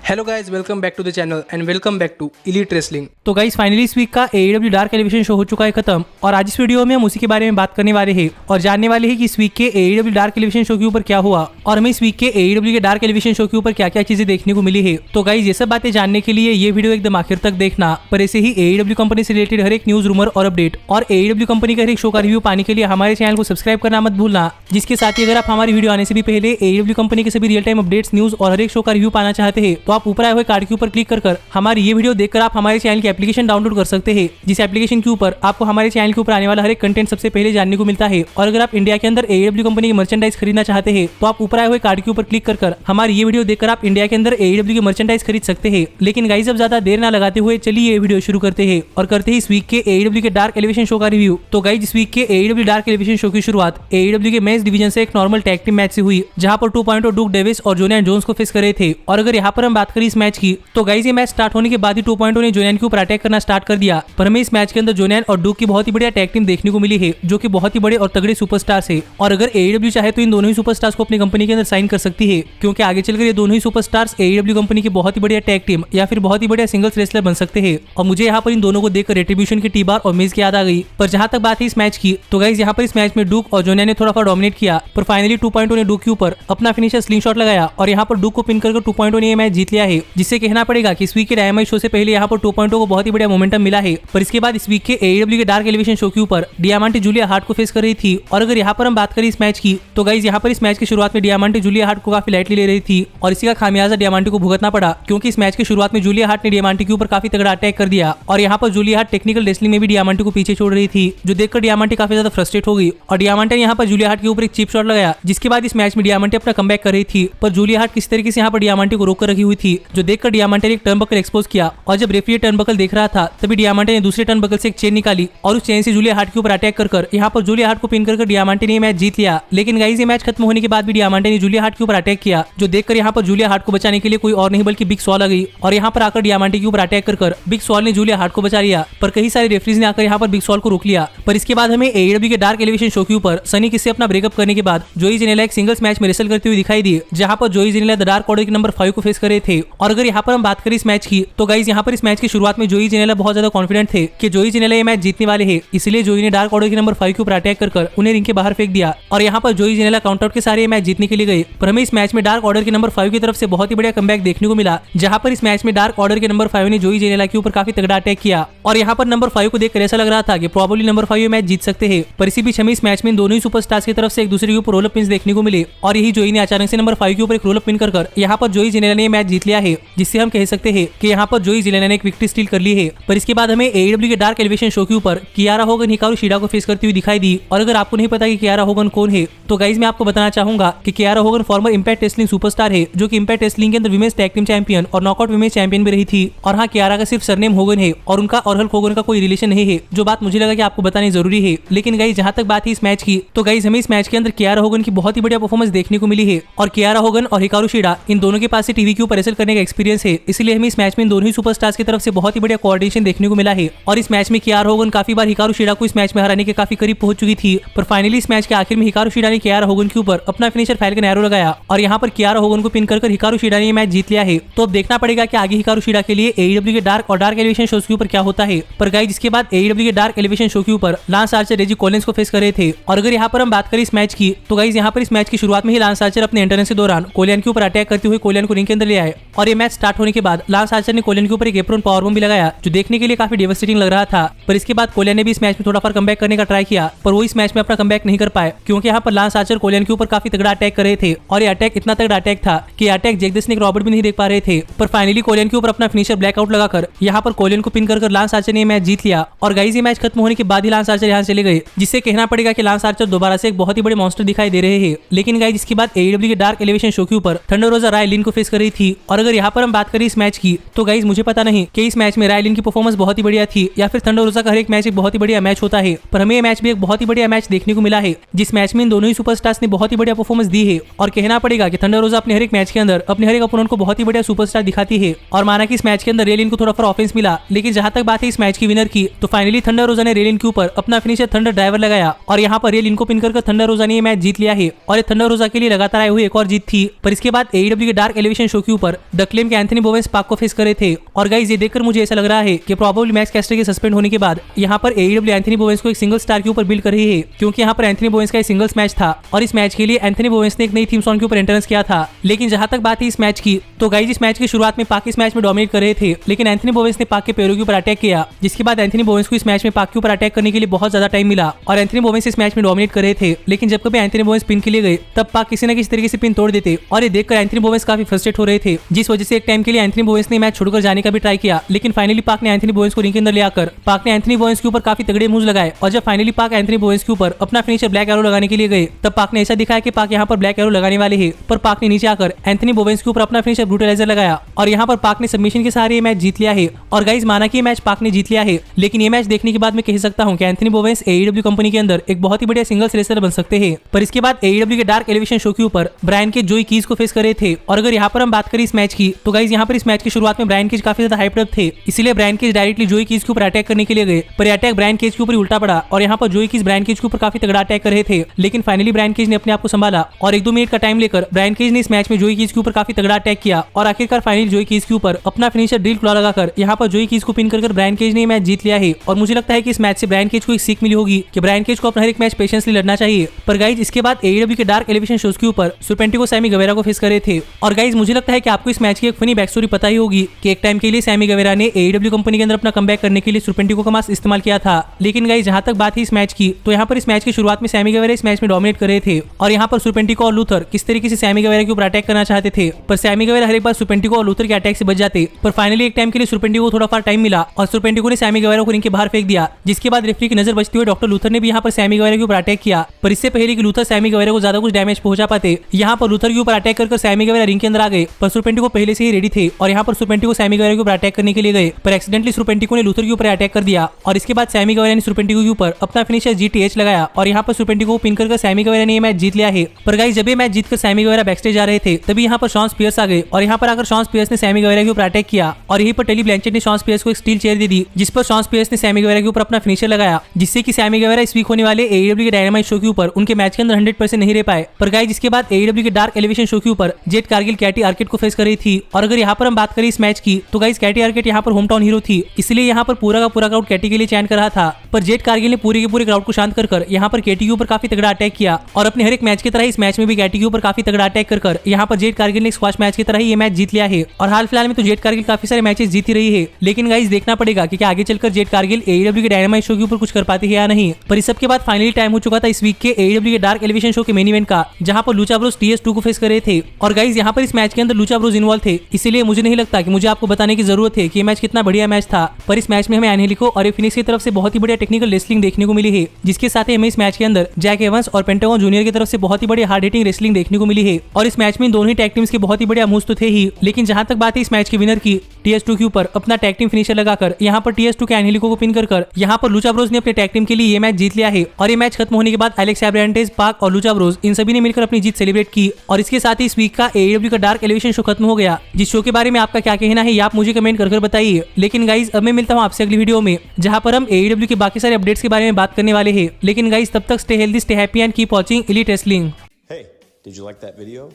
Hello guys, welcome back to the channel and welcome back to elite wrestling. तो guys finally इस week का AEW dark elevation show हो चुका है खत्म और आज इस वीडियो में हम उसी के बारे में बात करने वाले हैं और जानने वाले हैं कि इस वीक के AEW डार्क एलिवेशन शो के ऊपर क्या हुआ और हमें इस वीक के AEW के डार्क एलिवेशन शो के ऊपर क्या क्या चीजें देखने को मिली है। तो गाइस ये सब बातें जानने के लिए ये वीडियो एकदम आखिर तक देखना। पर ऐसे ही AEW कंपनी से रिलेटेड हर एक न्यूज, रूमर और अपडेट और AEW कंपनी का हर एक शो का रिव्यू पाने के लिए हमारे चैनल को सब्सक्राइब करना मत भूलना। जिसके साथ ही अगर आप हमारी वीडियो आने से भी पहले AEW कंपनी के सभी रियल टाइम अपडेट्स, न्यूज और हर एक शो का रिव्यू पाना चाहते हैं तो आप ऊपर आए हुए कार्ड के ऊपर क्लिक कर हमारी ये वीडियो देखकर आप हमारे चैनल की एप्लीकेशन डाउनलोड कर सकते हैं। जिस एप्लीकेशन के ऊपर आपको हमारे चैनल के ऊपर आने वाला हर एक कंटेंट सबसे पहले जानने को मिलता है। और अगर आप इंडिया के अंदर AEW कंपनी की मर्चेंडाइज खरीदना चाहते हैं तो आप ऊपर आए हुए कार्ड के ऊपर क्लिक कर हमारी ये वीडियो देखकर आप इंडिया के अंदर AEW की मर्चेंडाइज खरीद सकते हैं। लेकिन गाइस अब ज्यादा देर ना लगाते हुए चलिए ये वीडियो शुरू करते हैं और करते हैं इस वीक के AEW के डार्क एलिवेशन शो का रिव्यू। तो गाइस इस वीक के AEW डार्क एलिवेशन शो की शुरुआत AEW के मेंस डिवीजन से एक नॉर्मल टैग टीम मैच से हुई जहां पर 2.0 डूक डेविस और जोनियन जोन्स को फेस कर रहे थे। और अगर यहाँ पर हम बात करें इस मैच की तो गाइस ये मैच स्टार्ट होने के बाद ही 2.0 ने जोनियन के ऊपर अटैक करना स्टार्ट कर दिया। पर हमें इस मैच के अंदर जोनियन और डूक की बहुत ही बढ़िया टैग टीम देखने को मिली है जो कि बहुत ही बड़े और तगड़े सुपरस्टार्स है। और अगर AEW चाहे तो इन दोनों ही सुपरस्टार्स को अपनी कंपनी के अंदर साइन कर सकती है क्योंकि आगे चलकर ये दोनों ही सुपरस्टार्स AEW कंपनी की बहुत ही बढ़िया टैग टीम या फिर बहुत ही बढ़िया सिंगल्स रेसलर बन सकते हैं। और मुझे यहाँ पर इन दोनों को देखकर रेट्रिब्यूशन की टी-बार और मिज की याद आ गई। पर जहां तक बात है इस मैच की तो गाइस यहाँ पर इस मैच में डूक और जोनियन ने थोड़ा सा डोमिनेट किया पर फाइनली 2.0 ने डूक के ऊपर अपना फिनिशर स्लिंगशॉट लगाया और यहाँ पर डूक को पिन करके 2.0 ने ये मैच जीत लिया है। जिससे कहना पड़ेगा कि इस वीक के डायनामाइट शो से पहले यहाँ पर 2.0 को बहुत ही बढ़िया मोमेंटम मिला है। पर इसके बाद इस वीक के AEW के डार्क एलिवेशन शो के ऊपर डियामांटे जूलिया हार्ट को फेस कर रही थी। और अगर यहाँ पर हम बात करें इस मैच की तो गाइस यहाँ पर इस मैच की शुरुआत में डियामांटे जूलिया हार्ट को काफी लाइटली ले रही थी और इसी का खामियाजा डियामांटे को भुगतना पड़ा क्योंकि इस मैच की शुरुआत में जूलिया हार्ट ने डियामांटे के ऊपर काफी तगड़ा अटैक कर दिया। और यहाँ पर जूलिया हार्ट टेक्निकल रेसलिंग में भी डियामांटे को पीछे छोड़ रही थी जो देखकर डियामांटे काफी ज्यादा फ्रस्ट्रेट हो गई और डियामांटे ने यहाँ पर जूलिया हार्ट के ऊपर एक चीप शॉट लगाया। जिसके बाद इस मैच में डियामांटे अपना कमबैक कर रही थी पर जूलिया हार्ट किस तरीके से यहाँ पर डियामांटे को रोक कर रखी हुई थी जो देखकर डियामांटे ने एक टर्नबकल एक्सपोज किया। और जब रेफरी टर्नबकल देख रहा था तभी डियामांटे ने दूसरे टर्नबकल से एक चेन निकाली और उस चेन से जूलिया हार्ट के ऊपर अटैक कर यहाँ पर जूलिया हार्ट को पिन कर डियामांटे ने मैच जीत लिया। लेकिन गाइस ये मैच खत्म होने के बाद भी डियामांटे ने जूलिया हार्ट के ऊपर अटैक किया जो देखकर यहाँ पर जूलिया हार्ट को बचाने के लिए कोई और नहीं बल्कि बिग सॉल आ गई और यहाँ पर आकर डियामांटे के ऊपर अटैक कर बिग सॉल ने जूलिया हार्ट को बचा लिया। पर कई सारे रेफरीज ने आकर यहाँ पर बिग सॉल को रोक लिया। पर इसके बाद हमें AEW के डार्क एलिवेशन शो के ऊपर सनी किस से अपना ब्रेकअप करने के बाद जोई जेनेला एक सिंगल्स मैच में रेसल करते हुए दिखाई दिए जहां पर जोई जेनेला द डार्क ऑर्डर के नंबर 5 को फेस कर रहे थे। और अगर यहाँ पर हम बात करें इस मैच की तो गाइस यहाँ पर इस मैच की शुरुआत में जोई जेनेला बहुत ज्यादा कॉन्फिडेंट थे कि जोई जेनेला ये मैच जीतने वाले हैं। इसलिए जोई ने डार्क ऑर्डर के नंबर 5 के ऊपर अटैक कर उन्हें रिंग के बाहर फेंक दिया और यहाँ पर जोई जेनेला काउंट आउट के सारे मैच जीतने के लिए गए। पर हमें इस मैच में डार्क ऑर्डर के नंबर 5 की तरफ से बहुत ही बढ़िया कमबैक देखने को मिला जहां पर इस मैच में डार्क ऑर्डर के नंबर 5 ने जोई जेनेला के ऊपर काफी तगड़ा अटैक किया। और यहाँ पर नंबर 5 को देखकर ऐसा लग रहा था कि प्रोबेबली नंबर 5 ये मैच जीत सकते हैं। पर इसी बीच हमें इस मैच में दोनों ही सुपरस्टार्स की तरफ से एक दूसरे के ऊपर रोल अप पिन्स देखने को मिले और यही जोई ने अचानक से नंबर 5 के ऊपर एक रोल अप पिन कर यहाँ पर जोई जेनेला ने मैच जीत लिया है। जिससे हम कह सकते हैं कि यहाँ पर जोई जेनेला ने एक विक्ट्री स्टील कर ली है। पर इसके बाद हमें AEW के डार्क एलिवेशन शो के ऊपर कियारा होगन हिकारू शिडा को फेस करती हुई दिखाई दी। और अगर आपको नहीं पता कि कियारा होगन कौन है तो गाइस मैं आपको बताना चाहूंगा कि Kiara Hogan farmer impact wrestling superstar है जो कि इंपैक्ट रेसलिंग के अंदर विमेंस टैग टीम चैंपियन और नॉकआउट विमेंस चैंपियन भी रही थी। और हाँ, कियारा का सिर्फ सरनेम होगन है और उनका और हल्क होगन का कोई रिलेशन नहीं है जो बात मुझे लगा कि आपको बतानी जरूरी है। लेकिन गाइस जहां तक बात है इस मैच की तो गाइस हमें इस मैच के अंदर कियारा होगन की बहुत ही बढ़िया परफॉर्मेंस देखने को मिली है। और कियारा होगन और हिकारू शिडा इन दोनों के पास से टीवी के ऊपर रेसल करने का एक्सपीरियंस है। इसलिए हमें इस मैच में इन दोनों ही सुपरस्टार्स की तरफ से बहुत ही बढ़िया कोऑर्डिनेशन देखने को मिला है। और इस मैच में कियारा होगन काफी बार हिकारू शिडा को इस मैच में हराने के काफी करीब पहुंच चुकी थी। पर फाइनली इस मैच के आखिर में हिकारू शिडा ने कियारा होगन के ऊपर अपना फिनिशर फैल्कन एरो लगाया और यहाँ पर कियारा होगन को पिन कर हिकारू शिडा ने ये मैच जीत लिया है। तो अब देखना पड़ेगा कि आगे हिकारू शिडा के लिए AEW के डार्क और डार्क एलिवेशन शोज के ऊपर क्या होता है। पर गाइस जिसके बाद AEW के डार्क एलिवेशन शो के ऊपर लांस आर्चर रेजी कोलिंस को फेस कर रहे थे। और अगर यहाँ पर हम बात करें इस मैच की तो गाइस यहाँ पर इस मैच की शुरुआत में ही लांस आर्चर अपने एंट्रेंस के दौरान कोलियन के ऊपर अटैक करते हुए कोलियन को रिंग के अंदर ले आए। और ये मैच स्टार्ट होने के बाद लांस आर्चर ने कोलियन के ऊपर एक एप्रॉन पावर बम भी लगाया जो देखने के लिए काफी डेवास्टेटिंग लग रहा था। पर इसके बाद कोलियन ने भी इस मैच में थोड़ा फार कमबैक करने का ट्राई किया पर वो इस मैच में अपना कमबैक नहीं कर पाए क्योंकि यहाँ पर लांस आर्चर कोलियन के ऊपर काफी तगड़ा अटैक कर रहे थे। और ये अटैक इतना तगड़ा अटैक था कि attack Jack the Snake Robert भी नहीं देख पा रहे थे। पर फाइनली कोलियन के ऊपर अपना फिनिशर ब्लैकआउट लगाकर यहाँ पर कोलियन को पिन कर लांस आर्चर ने मैच जीत लिया। और गाइस ये मैच खत्म होने के बाद ही लांस आर्चर यहाँ चले गए जिससे कहना पड़ेगा कि लांस आर्चर दोबारा से एक बहुत ही बड़े मॉन्स्टर दिखाई दे रहे हैं। लेकिन गाइस इसके बाद AEW के डार्क एलिवेशन शो के ऊपर थंडर रोजा रायलिन को फेस कर रही थी। और अगर यहाँ पर हम बात करें इस मैच की तो गाइस मुझे पता नहीं कि इस मैच में रायलिन की परफॉर्मेंस बहुत ही बढ़िया थी या फिर थंडर रोजा का हर एक मैच एक बहुत ही बढ़िया मैच होता है। पर हमें ये मैच भी एक बहुत ही बढ़िया मैच देखने को मिला है जिस मैच में इन दोनों ही सुपरस्टार्स ने बहुत ही बढ़िया परफॉर्मेंस दी है। और कहना पड़ेगा कि थंडर रोजा अपने हर एक मैच के अंदर अपने हर एक अपोनेंट को बहुत ही बढ़िया सुपरस्टार दिखाती है। और माना कि इस मैच के अंदर रेलिन को थोड़ा फॉर ऑफेंस मिला लेकिन जहां तक बात है इस मैच की विनर की तो फाइनली थंडर रोजा ने रेलिन के ऊपर अपना फिनिशर थंडर ड्राइवर लगाया और यहाँ पर रेलिन को पिन कर थंडर रोजा ने ये मैच जीत लिया है। और ये थंडर रोजा के लिए लगातार आई हुई एक और जीत थी। पर इसके बाद AEW के डार्क एलिवेशन शो के ऊपर पर द क्लेम के एंथनी बोवेंस पाक को फेस कर रहे थे। और गाइस ये देखकर मुझे ऐसा लग रहा है कि प्रोबेबली मैक्स कैस्टर के सस्पेंड होने के बाद यहाँ पर एईडब्ल्यू एंथनी बोवेंस को एक सिंगल स्टार के ऊपर बिल्ड कर रही है, क्योंकि यहाँ पर एंथनी बोवेंस का एक सिंगल्स मैच था और इस मैच के लिए एंथनी बोवेंस ने एक नई थीम सॉन्ग के ऊपर एंट्रेंस किया था। लेकिन जहां तक बात है इस मैच की, तो गाइस इस मैच की शुरुआत में पाक इस मैच में डोमिनेट कर रहे थे, लेकिन एंथनी बोवेंस ने पाक के पैरों के ऊपर अटैक किया, जिसके बाद एंथनी बोवेंस को इस मैच में पाक के ऊपर अटैक करने के लिए बहुत ज्यादा टाइम मिला और एंथनी बोवेंस इस मैच में डोमिनेट कर रहे थे। लेकिन जब कभी एंथनी बोवेंस पिन के लिए गए तब पाक किसी न किसी तरीके से पिन तोड़ देते और ये देखकर एंथनी बोवेंस काफी फ्रस्ट्रेट हो रहे थे, जिस वजह से एक टाइम के लिए एंथनी बोवेंस ने मैच छोड़कर जाने का भी ट्राई किया। लेकिन फाइनली पाक ने एंथनी बोवेंस को रिंग के अंदर ले आकर पाक ने एंथनी बोवेंस के ऊपर काफी तगड़े मूव्स लगाए और जब फाइनली पाक एंथनी बोवेंस के ऊपर अपना फिनिशर ब्लैक एरो लगाने के लिए गए तब पाक ने ऐसा दिखाया कि पाक यहाँ पर ब्लैक एरो लगाने वाले हैं, पर पाक ने नीचे आकर एंथनी बोवेंस के ऊपर अपना फिनिशर ब्रूटलाइजर लगाया और यहाँ पर पाक ने सबमिशन के सहारे ये मैच जीत लिया है। और गाइस माना कि ये मैच पाक ने जीत लिया है, लेकिन ये मैच देखने के बाद मैं कह सकता हूँ कि एंथनी बोवेंस एईडब्ल्यू कंपनी के अंदर एक बहुत ही बढ़िया सिंगल्स रेसलर बन सकते हैं। पर इसके बाद एईडब्ल्यू के डार्क एलिवेशन शो के ऊपर ब्रायन केज जोई कीज को फेस कर रहे थे। और अगर यहाँ पर हम बात करें इस मैच की, तो गाइस यहाँ पर इस मैच की शुरुआत में ब्रायन केज काफी ज्यादा हाइप्ड अप थे, इसलिए ब्रायन केज डायरेक्टली जोई कीज के ऊपर अटैक करने के लिए गए, पर अटैक ब्रायन केज के ऊपर उल्टा पड़ा और यहाँ पर जोई कीज ब्रायन केज के ऊपर काफी तगड़ा अटैक कर रहे थे। लेकिन फाइनली ब्रायन केज ने अपने आप को संभाला और 1-2 मिनट का टाइम लेकर ब्रायन केज ने इस मैच में जोई कीज के ऊपर काफी तगड़ा अटैक किया और आखिरकार फाइनली जोई कीज के ऊपर अपना फिनिशर ड्रिल क्लॉ लगाकर यहाँ पर जोई कीज को पिन कर ब्रायन केज ने मैच जीत लिया है। और मुझे लगता है कि इस मैच से ब्रायन केज को एक सीख मिली होगी कि ब्रायन केज को अपना हर एक मैच पेशेंसली लड़ना चाहिए। पर गाइज इसके बाद एईडब्ल्यू के डार्क एलिवेशन शोज के ऊपर सुरपेंटिको सैमी गवेरा को फेस कर रहे थे। और गाइज मुझे लगता है कि आपको इस मैच की एक फनी बैक स्टोरी पता ही होगी कि एक टाइम के लिए सैमी गवेरा ने एईडब्ल्यू कंपनी के अंदर अपना कमबैक करने के लिए सुरपेंटिको का मास्क इस्तेमाल किया था। लेकिन गाइज जहां तक बात है इस मैच की, तो यहाँ पर इस मैच की शुरुआत में सैमी गवेरा इस मैच में डोमिनेट कर रहे थे और यहाँ पर सुरपेंटिको और लूथर किस तरीके से सैमी गवेरा के ऊपर अटैक करना चाहते थे, पर सैमी गवेरा हर एक बार सुरपेंटिको और लूथर के अटैक से बच जाते। पर फाइनली एक टाइम के लिए सुरपेंटिको को थोड़ा फार टाइम मिला और सुरपेंटिको ने सैमी गवेरा को रिंग के बाहर फेंक दिया, जिसके बाद रेफरी की नजर बचते हुए डॉक्टर लूथर ने भी यहाँ पर सैमी गवेरा के ऊपर अटैक किया। पर इससे पहले कि लूथर सैमी गवेरा को ज्यादा कुछ डैमेज पहुंचा पाते, यहाँ पर लूथर के ऊपर अटैक कर सैमी गवेरा रिंग के अंदर आ गए। पर सुरपेंटिको पहले से ही रेडी थे और यहाँ पर सुरपेंटिको सैमी गवेरा के ऊपर अटैक करने के लिए गए, पर एक्सीडेंटली सुरपेंटिको ने लूथर के ऊपर अटैक कर दिया और इसके बाद सैमी गवेरा ने सुरपेंटिको के ऊपर अपना फिनिशर जीटीएच लगाया और यहाँ पर सुरपेंटिको को पिन कर सैमी गवेरा ने ये मैच जीत लिया है। पर गाइस जब ये मैच जीतकर सैमी गवेरा बैकस्टेज जा रहे थे, तभी यहाँ पर शॉन स्पियर्स आ गए और यहाँ पर आकर शॉन स्पियर्स ने सैमी गवेरा के ऊपर अटैक किया और यहीं पर टेली ब्लैंचेट ने शॉन स्पियर्स को एक स्टील चेयर दे दी, जिस पर शॉन स्पियर्स ने सैमी गवेरा के ऊपर अपना फिनिशर लगाया, जिससे कि सैमी गवेरा इस वीक होने वाले एईडब्ल्यू के डायनामाइट शो के ऊपर उनके मैच के अंदर 100% नहीं रह पाए। पर गाइस इसके बाद एईडब्ल्यू के डार्क एलिवेशन शो के ऊपर जेट कारगिल कैटी आर्केट को फेस कर रही थी। और अगर यहाँ पर हम बात करें इस मैच की, तो गाइस कैटी आर्केट यहाँ पर होम टाउन हीरो थी, इसलिए यहाँ पर पूरा का पूरा क्राउड कैटी के लिए चैन कर रहा था। पर जेट कारगिल ने पूरे के पूरे क्राउड को शांत कर यहाँ पर कैटी के ऊपर काफी तगड़ा अटैक किया और अपने हर एक मैच की तरह इस मैच में भी कैटी के ऊपर काफी तगड़ा अटैक कर यहाँ पर जेट कारगिल ने स्क्वैश मैच की तरह ही ये मैच जीत लिया है। और हाल फिलहाल में तो जेट कारगिल काफी सारे मैचेस जीत ही रही है, लेकिन गाइस देखना पड़ेगा कि क्या आगे चलकर जेट कारगिल एईडब्ल्यू के डायनामाइट शो के ऊपर कुछ कर पाती है या नहीं। पर इस सब के बाद फाइनली टाइम हो चुका था इस वीक के एईडब्ल्यू के डार्क एलिवेशन शो के मेन इवेंट का, जहां पर लूचा ब्रोस TS2 को फेस कर रहे थे। और गाइस यहाँ पर इस मैच के अंदर लूचा ब्रोस इन्वॉल्व थे, इसीलिए मुझे नहीं लगता कि मुझे आपको बताने की जरूरत है कि ये मैच कितना बढ़िया मैच था। पर इस मैच में हमें एंजेलिको और फिनिक्स की तरफ से बहुत ही बढ़िया टेक्निकल रेसलिंग देखने को मिली है, जिसके साथ ही हमें इस मैच के अंदर जैक एवंस और पेंटागन जूनियर की तरफ से बहुत ही बढ़िया हार्ड हिटिंग रेसलिंग देखने को मिली है। और इस मैच में दोनों ही टैग टीम्स के बहुत ही बढ़िया मूव्स तो थे ही, लेकिन जहां तक बात है इस मैच के विनर की, TS2 के ऊपर अपना टैग टीम फिनिशर लगाकर यहाँ पर TS2 के एंजेलिको को पिन कर यहाँ पर लूचा ब्रोस ने अपने टैग टीम के लिए ये मैच जीत लिया है। और ये मैच खत्म होने के बाद एलेक्स एब्रांटेज, पाक और लूचा ब्रोस इन सभी ने मिलकर अपनी जीत सेलिब्रेट की। और इसके साथ ही इस वीक का एईडब्ल्यू का डार्क एलिवेशन शो खत्म हो गया। जिस शो के बारे में आपका क्या कहना है ये आप मुझे कमेंट कर बताइए। लेकिन गाइज अब मैं मिलता हूँ आपसे अगली वीडियो में, जहां पर हम एईडब्ल्यू के बाकी सारे अपडेट्स के बारे में बात करने वाले हैं। लेकिन गाइज तब तक stay healthy, stay happy and keep watching elite wrestling. Hey, did you like that video?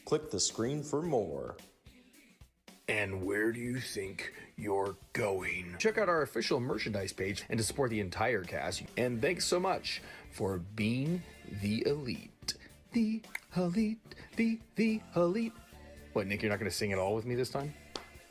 Click the screen for more. And where do you think you're going? Check out our official merchandise page and to support the entire cast. And thanks so much for being the elite. The elite, the elite. What, Nick, you're not going to sing it all with me this time?